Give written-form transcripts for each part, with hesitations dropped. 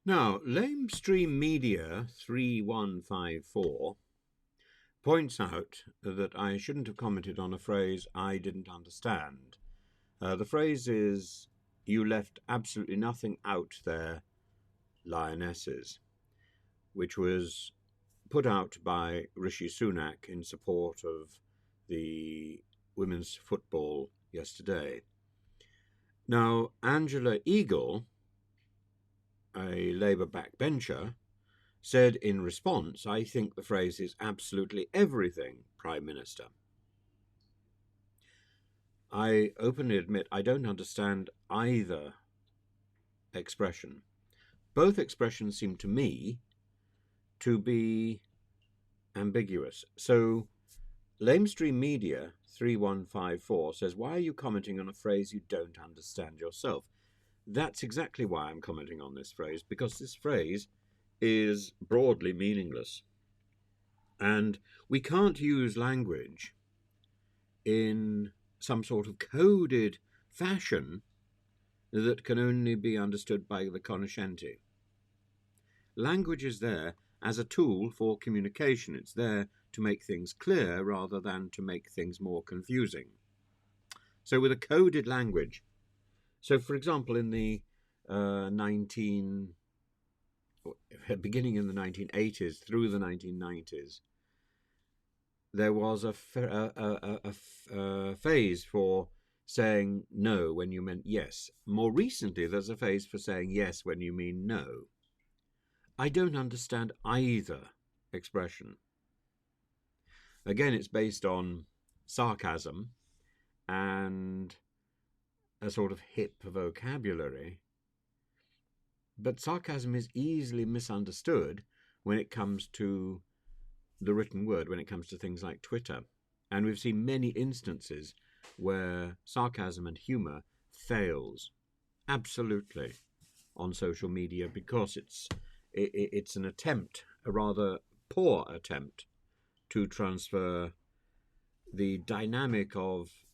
Now, Lamestreammedia 3154 points out that I shouldn't have commented on a phrase I didn't understand. The phrase is, "You left absolutely nothing out there, Lionesses," which was put out by Rishi in support of the women's football yesterday. Now, Angela Eagle, a Labour backbencher, said in response, "I think the phrase is absolutely everything, Prime Minister." I openly admit I don't understand either expression. Both expressions seem to me to be ambiguous. So Lamestreammedia 3154 says, "Why are you commenting on a phrase you don't understand yourself?" That's exactly why I'm commenting on this phrase, because this phrase is broadly meaningless. And we can't use language in some sort of coded fashion that can only be understood by the cognoscenti. Language is there as a tool for communication. It's there to make things clear rather than to make things more confusing. So with a coded language, so for example, in the beginning in the 1980s through the 1990s, there was a phase for saying no when you meant yes. More recently, there's a phase for saying yes when you mean no. I don't understand either expression. Again, it's based on sarcasm and a sort of hip vocabulary. But sarcasm is easily misunderstood when it comes to the written word, when it comes to things like Twitter. And we've seen many instances where sarcasm and humour fails absolutely on social media because it's an attempt, a rather poor attempt, to transfer the dynamic of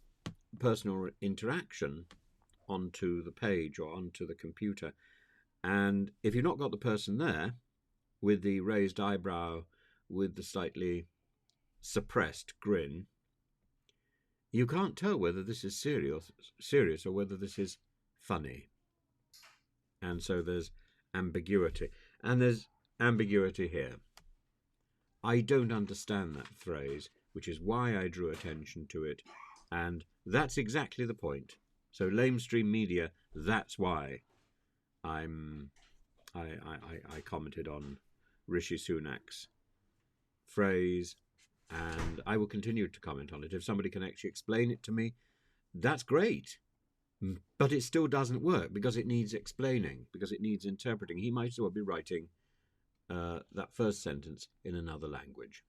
personal interaction onto the page or onto the computer. And if you've not got the person there with the raised eyebrow, with the slightly suppressed grin, you can't tell whether this is serious or whether this is funny. And so there's ambiguity. And there's ambiguity here. I don't understand that phrase, which is why I drew attention to it. And that's exactly the point. So Lamestreammedia, that's why I commented on Rishi Sunak's phrase, and I will continue to comment on it. If somebody can actually explain it to me, that's great. But it still doesn't work because it needs explaining, because it needs interpreting. He might as well be writing that first sentence in another language.